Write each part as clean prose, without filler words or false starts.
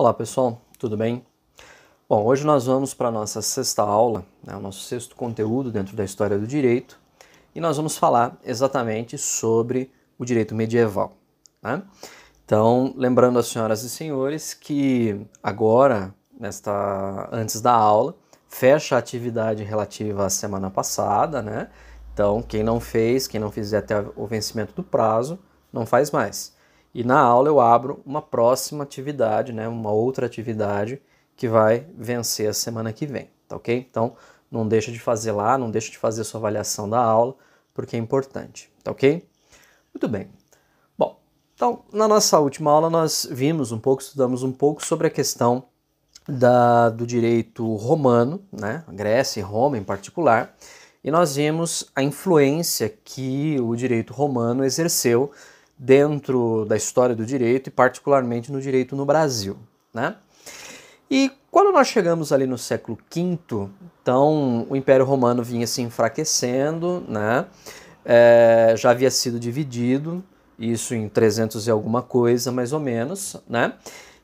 Olá pessoal, tudo bem? Bom, hoje nós vamos para a nossa sexta aula, o nosso sexto conteúdo dentro da história do direito, e nós vamos falar exatamente sobre o direito medieval. Né? Então, lembrando às senhoras e senhores que agora, antes da aula, fecha a atividade relativa à semana passada, né? Então, quem não fizer até o vencimento do prazo, não faz mais. E na aula eu abro uma próxima atividade, né? Uma outra atividade que vai vencer a semana que vem, tá ok? Então, não deixa de fazer lá, não deixa de fazer a sua avaliação da aula, porque é importante, tá ok? Muito bem. Bom, então, na nossa última aula nós estudamos um pouco sobre a questão do direito romano, né? Grécia e Roma em particular, e nós vimos a influência que o direito romano exerceu dentro da história do direito e particularmente no direito no Brasil, né? E quando nós chegamos ali no século V, então o Império Romano vinha se enfraquecendo, né? Já havia sido dividido, isso em 300 e alguma coisa, mais ou menos, né?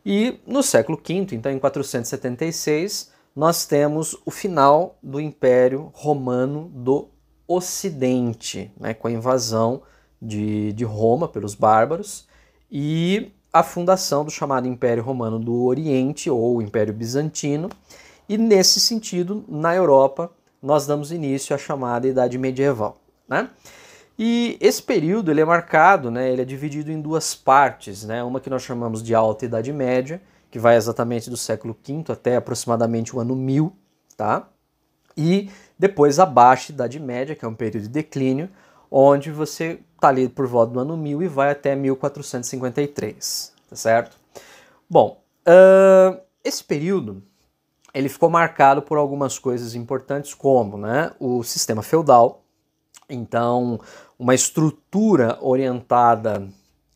E no século V, então em 476, nós temos o final do Império Romano do Ocidente, né? Com a invasão de Roma pelos bárbaros e a fundação do chamado Império Romano do Oriente, ou Império Bizantino, e nesse sentido, na Europa, nós damos início à chamada Idade Medieval, né? E esse período ele é marcado, né, ele é dividido em duas partes, né? Uma que nós chamamos de Alta Idade Média, que vai exatamente do século V até aproximadamente o ano 1000, tá? E depois a Baixa Idade Média, que é um período de declínio, onde você está ali por volta do ano 1000 e vai até 1453, tá certo? Bom, esse período ele ficou marcado por algumas coisas importantes, como, né, o sistema feudal, então uma estrutura orientada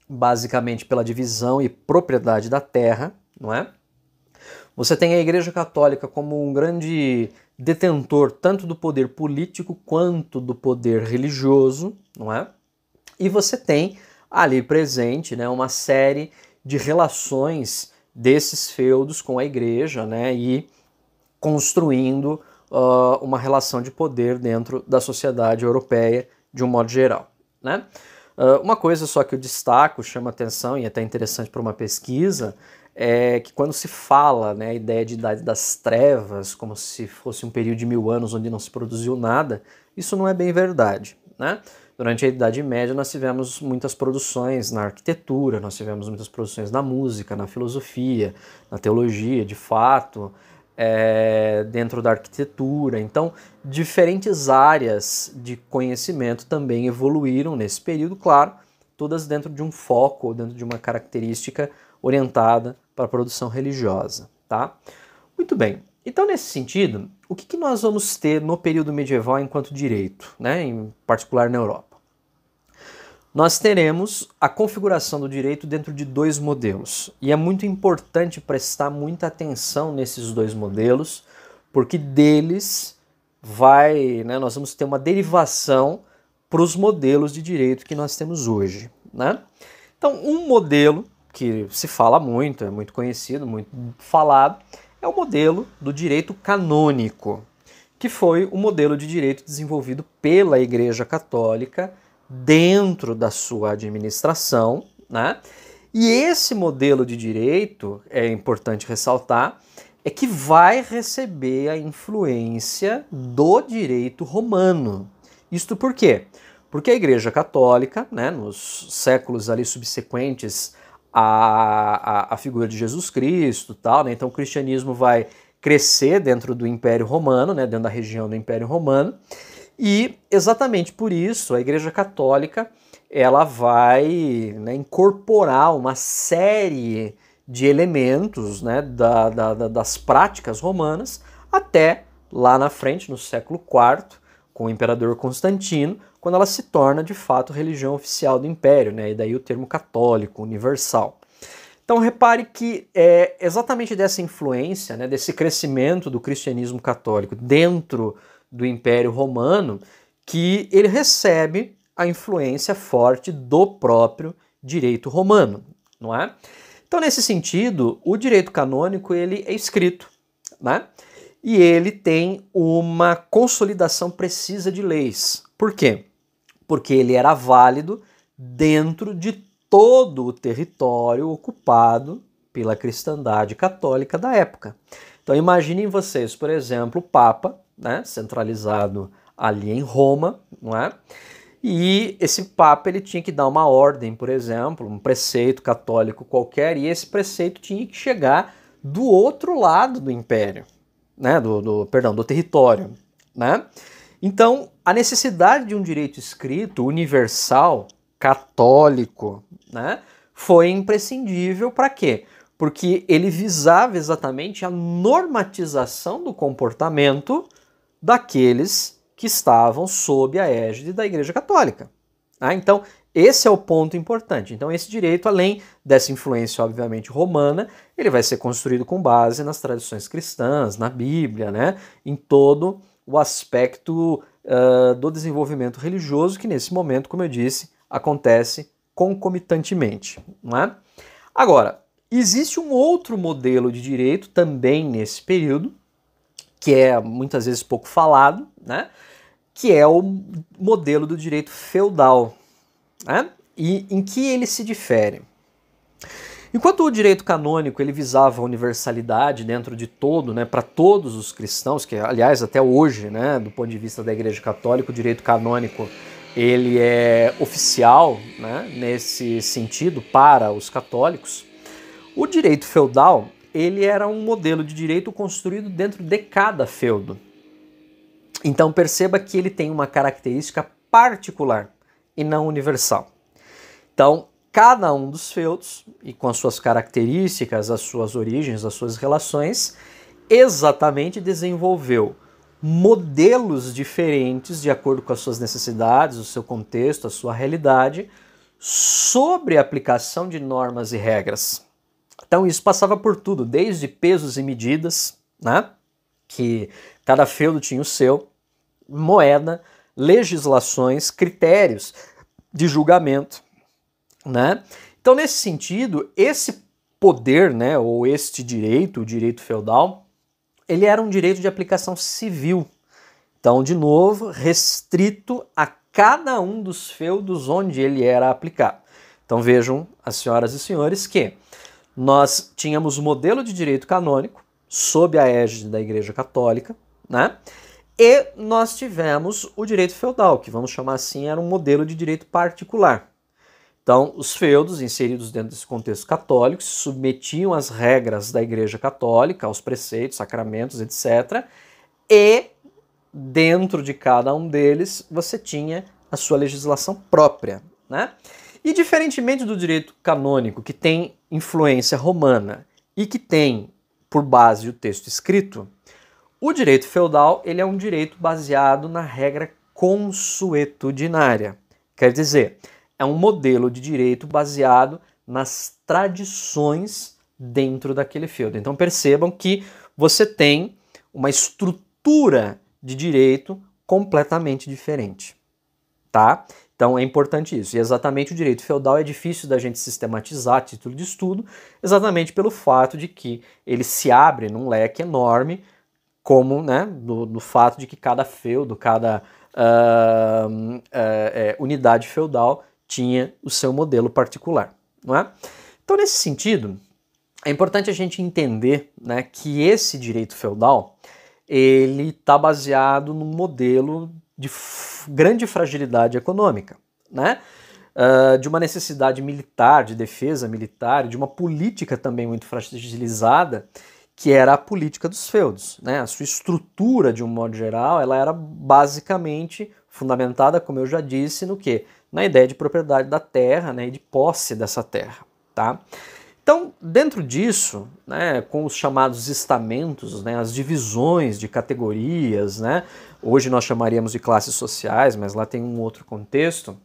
basicamente pela divisão e propriedade da terra, não é? Você tem a Igreja Católica como um grande detentor tanto do poder político quanto do poder religioso, não é? E você tem ali presente, né, uma série de relações desses feudos com a Igreja, né, e construindo uma relação de poder dentro da sociedade europeia de um modo geral, né? Uma coisa só que eu destaco, chama atenção e é até interessante para uma pesquisa, é que quando se fala, né, a ideia de Idade das Trevas, como se fosse um período de 1000 anos onde não se produziu nada, isso não é bem verdade, né? Durante a Idade Média nós tivemos muitas produções na arquitetura, nós tivemos muitas produções na música, na filosofia, na teologia, de fato, dentro da arquitetura. Então, diferentes áreas de conhecimento também evoluíram nesse período, claro, todas dentro de um foco, ou dentro de uma característica orientada para a produção religiosa, tá? Muito bem. Então, nesse sentido, o que nós vamos ter no período medieval enquanto direito, né, em particular na Europa? Nós teremos a configuração do direito dentro de dois modelos. E é muito importante prestar muita atenção nesses dois modelos, porque deles nós vamos ter uma derivação para os modelos de direito que nós temos hoje, né? Então, um modelo que se fala muito, é muito conhecido, muito falado, é o modelo do direito canônico, que foi o modelo de direito desenvolvido pela Igreja Católica dentro da sua administração, né? E esse modelo de direito, é importante ressaltar, é que vai receber a influência do direito romano. Isto por quê? Porque a Igreja Católica, né, nos séculos ali subsequentes à figura de Jesus Cristo, tal, né, então o cristianismo vai crescer dentro do Império Romano, né, dentro da região do Império Romano, e exatamente por isso a Igreja Católica ela vai, né, incorporar uma série de elementos, né, das práticas romanas até lá na frente, no século IV, com o imperador Constantino, quando ela se torna de fato religião oficial do Império, né, e daí o termo católico, universal. Então repare que é exatamente dessa influência, né, desse crescimento do cristianismo católico dentro do Império Romano, que ele recebe a influência forte do próprio direito romano, não é? Então, nesse sentido, o direito canônico ele é escrito, né? E ele tem uma consolidação precisa de leis. Por quê? Porque ele era válido dentro de todo o território ocupado pela cristandade católica da época. Então imaginem vocês, por exemplo, o Papa, né, centralizado ali em Roma, não é? E esse Papa ele tinha que dar uma ordem, por exemplo, um preceito católico qualquer, e esse preceito tinha que chegar do outro lado do império, né, do território, né? Então, a necessidade de um direito escrito, universal, católico, né, foi imprescindível para quê? Porque ele visava exatamente a normatização do comportamento daqueles que estavam sob a égide da Igreja Católica. Então, esse é o ponto importante. Então, esse direito, além dessa influência, obviamente, romana, ele vai ser construído com base nas tradições cristãs, na Bíblia, né, em todo o aspecto do desenvolvimento religioso, que nesse momento, como eu disse, acontece concomitantemente. Não é? Agora, existe um outro modelo de direito também nesse período, que é muitas vezes pouco falado, né? Que é o modelo do direito feudal. Né? E em que ele se difere? Enquanto o direito canônico ele visava a universalidade dentro de todo, né, para todos os cristãos, que aliás até hoje, né, do ponto de vista da Igreja Católica, o direito canônico ele é oficial, né, nesse sentido para os católicos. O direito feudal ele era um modelo de direito construído dentro de cada feudo. Então perceba que ele tem uma característica particular e não universal. Então, cada um dos feudos, e com as suas características, as suas origens, as suas relações, exatamente desenvolveu modelos diferentes de acordo com as suas necessidades, o seu contexto, a sua realidade, sobre a aplicação de normas e regras. Então isso passava por tudo, desde pesos e medidas, né? Que cada feudo tinha o seu, moeda, legislações, critérios de julgamento, né? Então, nesse sentido, esse poder, né, ou este direito, o direito feudal, ele era um direito de aplicação civil. Então, de novo, restrito a cada um dos feudos onde ele era aplicado. Então, vejam, as senhoras e senhores, que nós tínhamos o modelo de direito canônico, sob a égide da Igreja Católica, né? E nós tivemos o direito feudal, que vamos chamar assim, era um modelo de direito particular. Então, os feudos, inseridos dentro desse contexto católico, se submetiam às regras da Igreja Católica, aos preceitos, sacramentos, etc. E, dentro de cada um deles, você tinha a sua legislação própria, né? E, diferentemente do direito canônico, que tem influência romana e que tem, por base, o texto escrito, o direito feudal ele é um direito baseado na regra consuetudinária. Quer dizer, é um modelo de direito baseado nas tradições dentro daquele feudo. Então percebam que você tem uma estrutura de direito completamente diferente, tá? Então é importante isso. E exatamente o direito feudal é difícil da gente sistematizar a título de estudo, exatamente pelo fato de que ele se abre num leque enorme, como, né, do fato de que cada feudo, cada unidade feudal tinha o seu modelo particular, não é? Então, nesse sentido, é importante a gente entender, né, que esse direito feudal ele está baseado num modelo de grande fragilidade econômica, né? De uma necessidade militar, de defesa militar, de uma política também muito fragilizada, que era a política dos feudos, né? A sua estrutura, de um modo geral, ela era basicamente fundamentada, como eu já disse, no quê? Na ideia de propriedade da terra, né, e de posse dessa terra, tá? Então, dentro disso, né, com os chamados estamentos, né, as divisões de categorias, né, hoje nós chamaríamos de classes sociais, mas lá tem um outro contexto,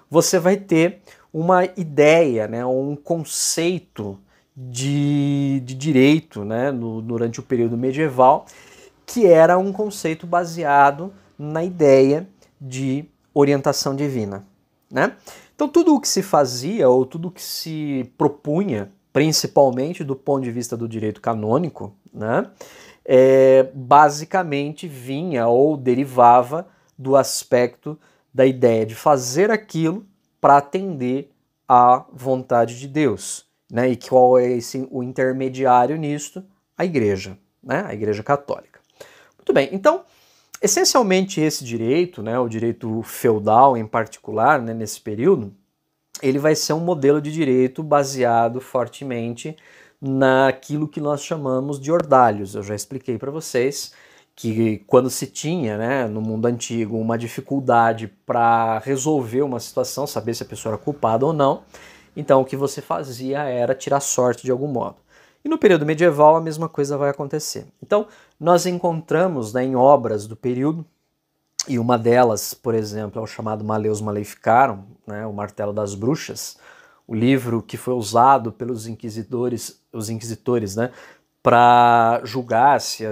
você vai ter uma ideia, né, um conceito de direito, né, durante o período medieval, que era um conceito baseado na ideia de orientação divina, né? Então tudo o que se fazia ou tudo o que se propunha principalmente do ponto de vista do direito canônico, né, basicamente vinha ou derivava do aspecto da ideia de fazer aquilo para atender à vontade de Deus, né? E qual é o intermediário nisto? A Igreja, né? A Igreja Católica. Muito bem, então, essencialmente esse direito, né, o direito feudal em particular, né, nesse período, ele vai ser um modelo de direito baseado fortemente naquilo que nós chamamos de ordalhos. Eu já expliquei para vocês que quando se tinha, né, no mundo antigo, uma dificuldade para resolver uma situação, saber se a pessoa era culpada ou não, então o que você fazia era tirar sorte de algum modo. E no período medieval a mesma coisa vai acontecer. Então nós encontramos, né, em obras do período, e uma delas, por exemplo, é o chamado Maleus Maleficarum, né, o Martelo das Bruxas, o livro que foi usado pelos inquisitores, né, para julgar se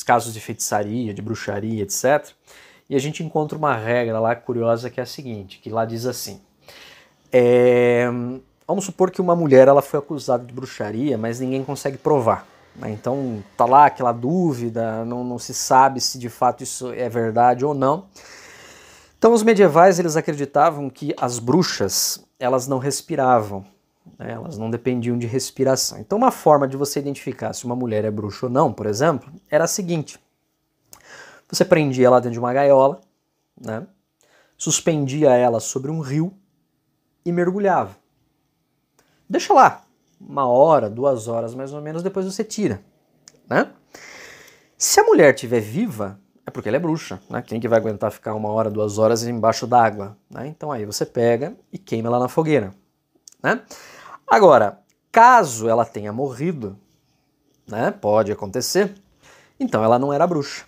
casos de feitiçaria, de bruxaria, etc. E a gente encontra uma regra lá curiosa que é a seguinte, que lá diz assim, vamos supor que uma mulher ela foi acusada de bruxaria, mas ninguém consegue provar. Né? Então tá lá aquela dúvida, não se sabe se de fato isso é verdade ou não. Então os medievais eles acreditavam que as bruxas elas não respiravam, né? Elas não dependiam de respiração. Então uma forma de você identificar se uma mulher é bruxa ou não, por exemplo, era a seguinte: você prendia ela dentro de uma gaiola, né? Suspendia ela sobre um rio e mergulhava. Deixa lá, 1 hora, 2 horas mais ou menos, depois você tira, né? Se a mulher estiver viva, é porque ela é bruxa, né? Quem que vai aguentar ficar 1 hora, 2 horas embaixo d'água, né? Então aí você pega e queima ela na fogueira, né? Agora, caso ela tenha morrido, né? Pode acontecer, então ela não era bruxa.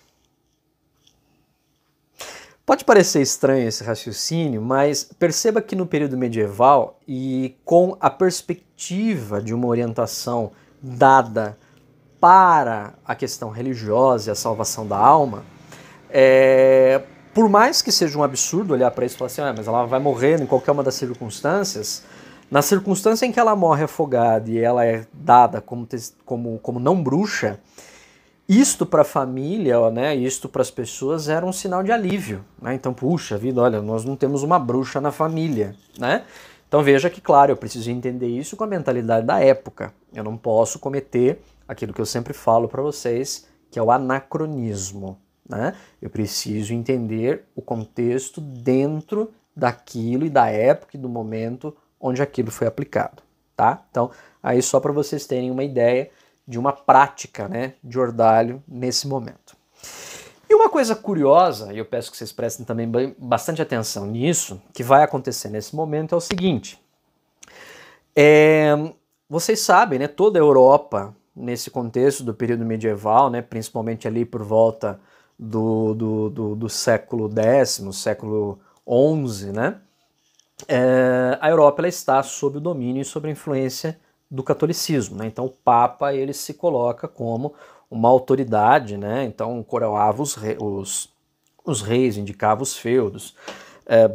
Pode parecer estranho esse raciocínio, mas perceba que no período medieval e com a perspectiva de uma orientação dada para a questão religiosa e a salvação da alma, por mais que seja um absurdo olhar para isso e falar assim, mas ela vai morrer em qualquer uma das circunstâncias, na circunstância em que ela morre afogada e ela é dada como não bruxa, isto para a família, né, isto para as pessoas era um sinal de alívio. Né? Então, puxa vida, olha, nós não temos uma bruxa na família. Né? Então veja que, claro, eu preciso entender isso com a mentalidade da época. Eu não posso cometer aquilo que eu sempre falo para vocês, que é o anacronismo. Né? Eu preciso entender o contexto dentro daquilo e da época e do momento onde aquilo foi aplicado. Tá? Então, aí só para vocês terem uma ideia de uma prática, né, de ordalho nesse momento. E uma coisa curiosa, e eu peço que vocês prestem também bastante atenção nisso, que vai acontecer nesse momento é o seguinte. Vocês sabem, né, toda a Europa, nesse contexto do período medieval, né, principalmente ali por volta do século X, século XI, né, a Europa ela está sob o domínio e sob a influência do catolicismo, né? Então o Papa ele se coloca como uma autoridade, né? Então coroava os reis, indicava os feudos.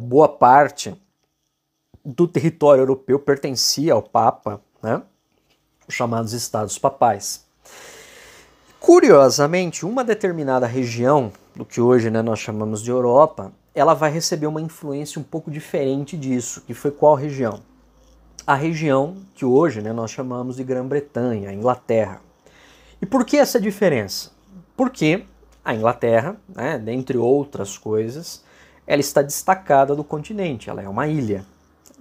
Boa parte do território europeu pertencia ao Papa, né? Os chamados Estados Papais. Curiosamente, uma determinada região do que hoje, né, nós chamamos de Europa, ela vai receber uma influência um pouco diferente disso, que foi qual região? A região que hoje, né, nós chamamos de Grã-Bretanha, a Inglaterra. E por que essa diferença? Porque a Inglaterra, né, dentre outras coisas, ela está destacada do continente, ela é uma ilha.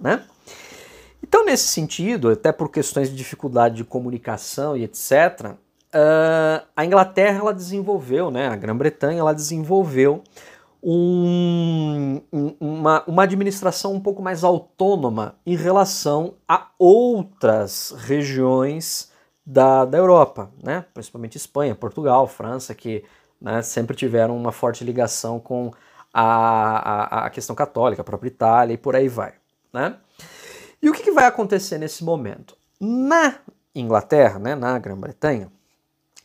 Né? Então, nesse sentido, até por questões de dificuldade de comunicação e etc., a Inglaterra ela desenvolveu, né, a Grã-Bretanha ela desenvolveu uma administração um pouco mais autônoma em relação a outras regiões da Europa, né? Principalmente Espanha, Portugal, França, que, né, sempre tiveram uma forte ligação com a questão católica, a própria Itália e por aí vai. Né? E o que vai acontecer nesse momento? Na Inglaterra, né, na Grã-Bretanha,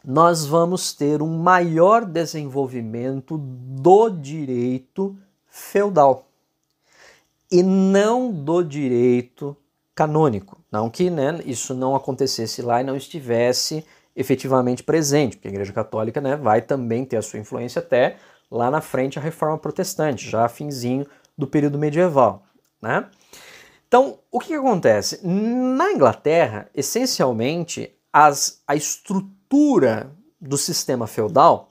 nós vamos ter um maior desenvolvimento do direito feudal e não do direito canônico. Não que, né, isso não acontecesse lá e não estivesse efetivamente presente, porque a Igreja Católica, né, vai também ter a sua influência até lá na frente a Reforma Protestante, já finzinho do período medieval, né? Então, o que acontece? Na Inglaterra, essencialmente, a estrutura do sistema feudal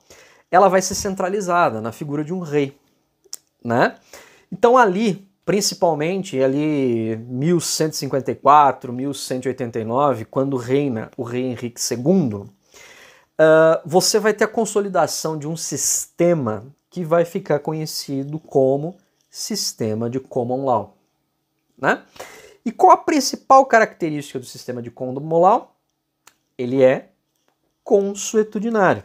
ela vai ser centralizada na figura de um rei, né? Então ali, principalmente ali 1154, 1189, quando reina o rei Henrique II, você vai ter a consolidação de um sistema que vai ficar conhecido como sistema de common law, né? E qual a principal característica do sistema de common law? Ele é consuetudinário.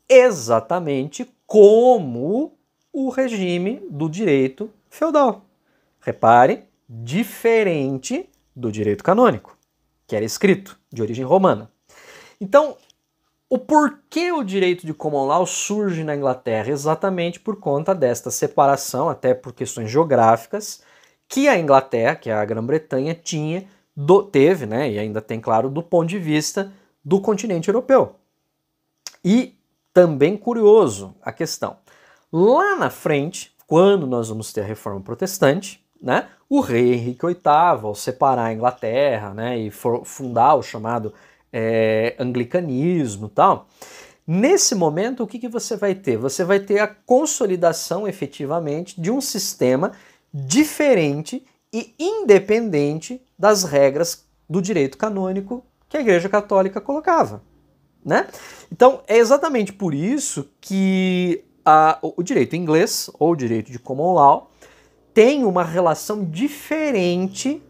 Exatamente como o regime do direito feudal. Repare, diferente do direito canônico, que era escrito, de origem romana. Então, o porquê o direito de common law surge na Inglaterra? Exatamente por conta desta separação, até por questões geográficas, que a Inglaterra, que a Grã-Bretanha, teve, né, e ainda tem, claro, do ponto de vista do continente europeu. E também curioso a questão. Lá na frente, quando nós vamos ter a Reforma Protestante, né, o rei Henrique VIII, ao separar a Inglaterra, né, e fundar o chamado anglicanismo e tal, nesse momento o que você vai ter? Você vai ter a consolidação efetivamente de um sistema diferente e independente das regras do direito canônico que a Igreja Católica colocava, né? Então é exatamente por isso que o direito inglês, ou o direito de common law, tem uma relação diferente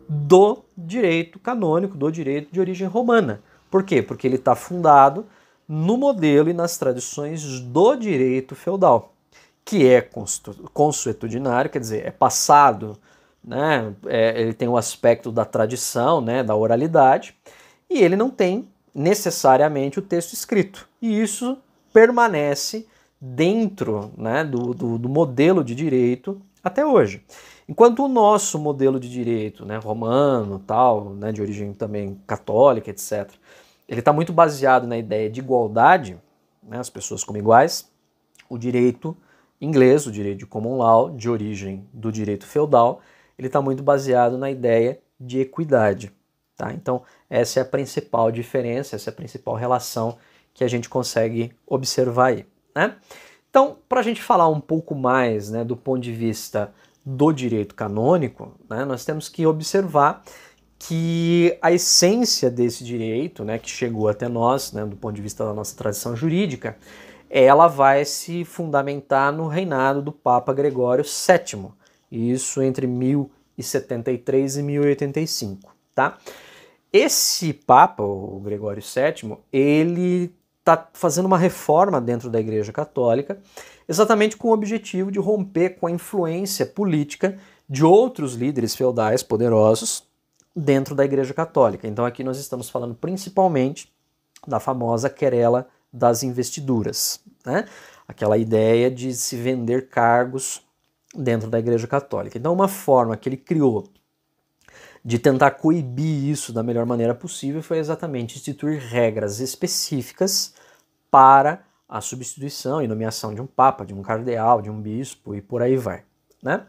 do direito canônico, do direito de origem romana. Por quê? Porque ele está fundado no modelo e nas tradições do direito feudal, que é consuetudinário, quer dizer, é passado, né? Ele tem o aspecto da tradição, né? Da oralidade, e ele não tem necessariamente o texto escrito. E isso permanece dentro, né, do modelo de direito até hoje. Enquanto o nosso modelo de direito, né, romano, tal, né, de origem também católica, etc., ele está muito baseado na ideia de igualdade, né, as pessoas como iguais, o direito inglês, o direito de common law, de origem do direito feudal, ele está muito baseado na ideia de equidade. Tá? Então, essa é a principal diferença, essa é a principal relação que a gente consegue observar aí, né? Então, para a gente falar um pouco mais, né, do ponto de vista do direito canônico, né, nós temos que observar que a essência desse direito, né, que chegou até nós, né, do ponto de vista da nossa tradição jurídica, ela vai se fundamentar no reinado do Papa Gregório VII, isso entre 1073 e 1085, tá? Esse Papa, o Gregório VII, ele está fazendo uma reforma dentro da Igreja Católica, exatamente com o objetivo de romper com a influência política de outros líderes feudais poderosos dentro da Igreja Católica. Então aqui nós estamos falando principalmente da famosa querela das investiduras, né? Aquela ideia de se vender cargos dentro da Igreja Católica. Então uma forma que ele criou de tentar coibir isso da melhor maneira possível foi exatamente instituir regras específicas para a substituição e nomeação de um papa, de um cardeal, de um bispo e por aí vai, né?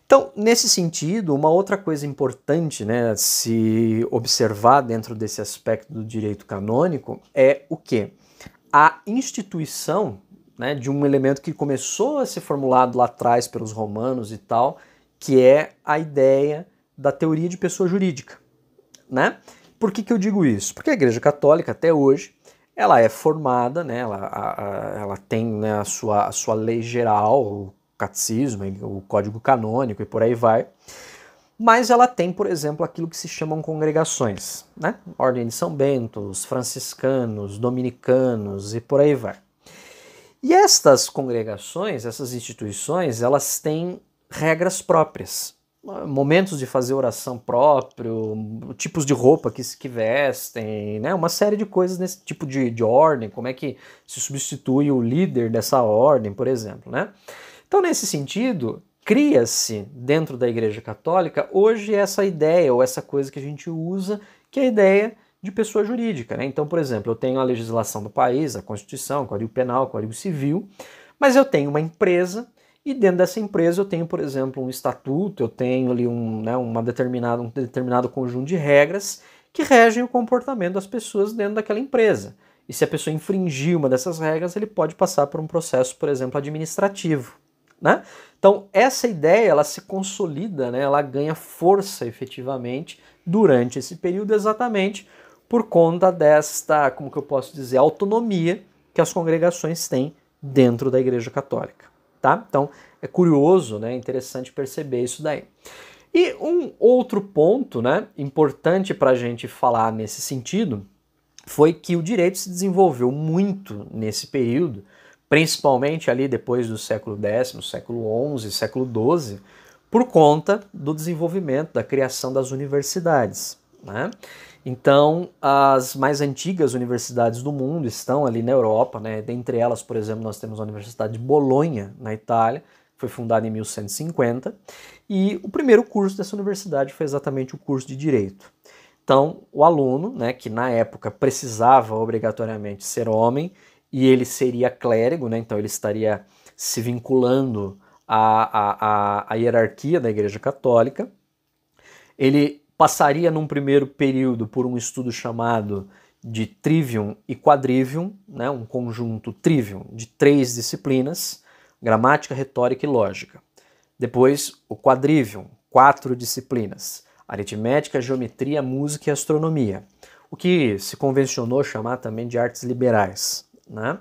Então, nesse sentido, uma outra coisa importante, né, se observar dentro desse aspecto do direito canônico é o quê? A instituição, né, de um elemento que começou a ser formulado lá atrás pelos romanos e tal, que é a ideia da teoria de pessoa jurídica, né? Por que eu digo isso? Porque a Igreja Católica, até hoje, ela é formada, né, ela tem, né, a sua lei geral, o catecismo, o código canônico e por aí vai, mas ela tem, por exemplo, aquilo que se chamam congregações, né? Ordem de São Bento, os franciscanos, dominicanos e por aí vai. E estas congregações, essas instituições, elas têm regras próprias, momentos de fazer oração próprio, tipos de roupa que vestem, né? Uma série de coisas nesse tipo de ordem, como é que se substitui o líder dessa ordem, por exemplo, né? Então, nesse sentido, cria-se dentro da Igreja Católica hoje essa ideia ou essa coisa que a gente usa, que é a ideia de pessoa jurídica, né? Então, por exemplo, eu tenho a legislação do país, a Constituição, o Código Penal, o Código Civil, mas eu tenho uma empresa e dentro dessa empresa eu tenho, por exemplo, um estatuto, eu tenho ali um determinado conjunto de regras que regem o comportamento das pessoas dentro daquela empresa. E se a pessoa infringir uma dessas regras, ele pode passar por um processo, por exemplo, administrativo, né? Então, essa ideia, ela se consolida, né? Ela ganha força efetivamente durante esse período exatamente por conta desta, como que eu posso dizer, autonomia que as congregações têm dentro da Igreja Católica, tá? Então, é curioso, né? Interessante perceber isso daí. E um outro ponto, né, importante para a gente falar nesse sentido foi que o direito se desenvolveu muito nesse período, principalmente ali depois do século X, século XI, século XII, por conta do desenvolvimento, da criação das universidades, né? Então, as mais antigas universidades do mundo estão ali na Europa, né? Dentre elas, por exemplo, nós temos a Universidade de Bolonha, na Itália, que foi fundada em 1150, e o primeiro curso dessa universidade foi exatamente o curso de Direito. Então, o aluno, né, que na época precisava obrigatoriamente ser homem, e ele seria clérigo, né, então ele estaria se vinculando à hierarquia da Igreja Católica, ele passaria num primeiro período por um estudo chamado de Trivium e Quadrivium, né, um conjunto Trivium de 3 disciplinas, gramática, retórica e lógica. Depois, o Quadrivium, 4 disciplinas, aritmética, geometria, música e astronomia, o que se convencionou chamar também de artes liberais, né?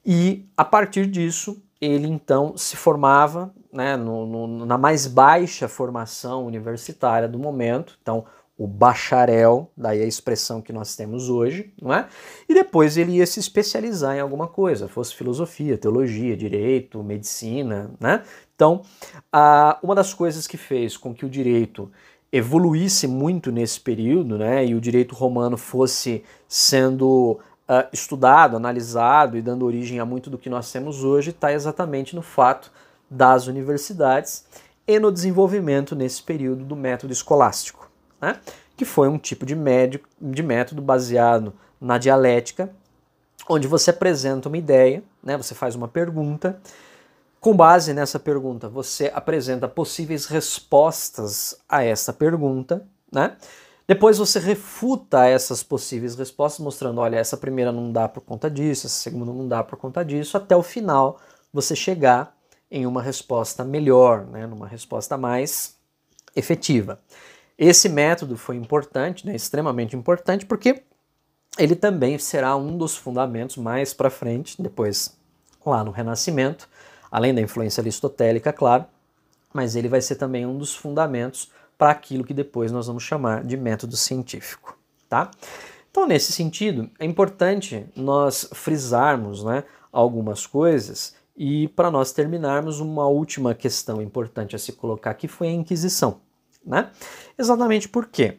E a partir disso, ele então se formava, né, na mais baixa formação universitária do momento, então o bacharel, daí a expressão que nós temos hoje, não é? E depois ele ia se especializar em alguma coisa, fosse filosofia, teologia, direito, medicina, né? Então, uma das coisas que fez com que o direito evoluísse muito nesse período, né, e o direito romano fosse sendo estudado, analisado e dando origem a muito do que nós temos hoje, está exatamente no fato das universidades e no desenvolvimento nesse período do método escolástico, né, que foi um tipo de método baseado na dialética, onde você apresenta uma ideia, né, você faz uma pergunta, com base nessa pergunta você apresenta possíveis respostas a essa pergunta, né? Depois você refuta essas possíveis respostas, mostrando, olha, essa primeira não dá por conta disso, essa segunda não dá por conta disso, até o final você chegar em uma resposta melhor, né, numa resposta mais efetiva. Esse método foi importante, né, extremamente importante, porque ele também será um dos fundamentos mais para frente, depois lá no Renascimento, além da influência aristotélica, claro, mas ele vai ser também um dos fundamentos para aquilo que depois nós vamos chamar de método científico, tá? Então, nesse sentido, é importante nós frisarmos, né, algumas coisas e para nós terminarmos, uma última questão importante a se colocar aqui foi a Inquisição, né? Exatamente por quê?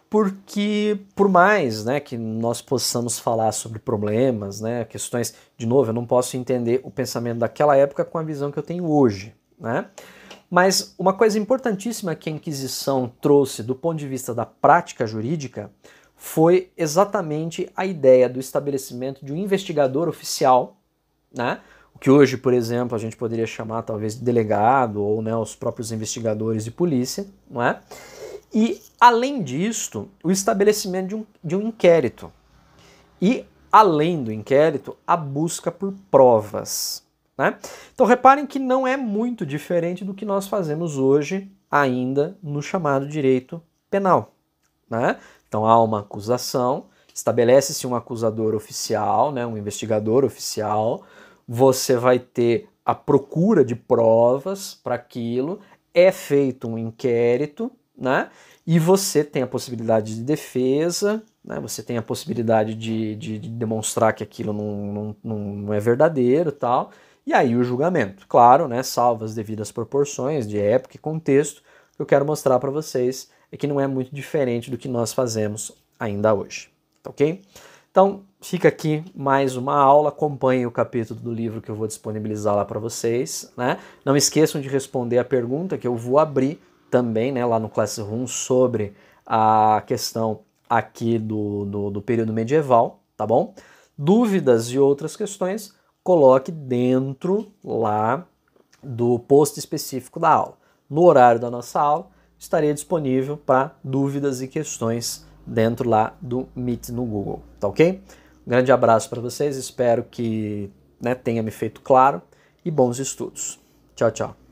Porque por mais, né, que nós possamos falar sobre problemas, né, questões, de novo, eu não posso entender o pensamento daquela época com a visão que eu tenho hoje, né? Mas uma coisa importantíssima que a Inquisição trouxe do ponto de vista da prática jurídica foi exatamente a ideia do estabelecimento de um investigador oficial, né? O que hoje, por exemplo, a gente poderia chamar talvez de delegado ou, né, os próprios investigadores de polícia, não é? E, além disto, o estabelecimento de um inquérito. E, além do inquérito, a busca por provas, né? Então, reparem que não é muito diferente do que nós fazemos hoje, ainda no chamado direito penal, né? Então, há uma acusação, estabelece-se um acusador oficial, né, um investigador oficial, você vai ter a procura de provas para aquilo, é feito um inquérito, né? E você tem a possibilidade de defesa, né? Você tem a possibilidade de demonstrar que aquilo não é verdadeiro e tal, e aí o julgamento. Claro, né, salvo as devidas proporções de época e contexto, o que eu quero mostrar para vocês é que não é muito diferente do que nós fazemos ainda hoje, tá ok? Então, fica aqui mais uma aula, acompanhe o capítulo do livro que eu vou disponibilizar lá para vocês, né? Não esqueçam de responder a pergunta que eu vou abrir também, né, lá no Classroom sobre a questão aqui do período medieval, tá bom? Dúvidas e outras questões, coloque dentro lá do post específico da aula. No horário da nossa aula, estaria disponível para dúvidas e questões dentro lá do Meet no Google, tá ok? Um grande abraço para vocês, espero que tenha me feito claro e bons estudos. Tchau, tchau.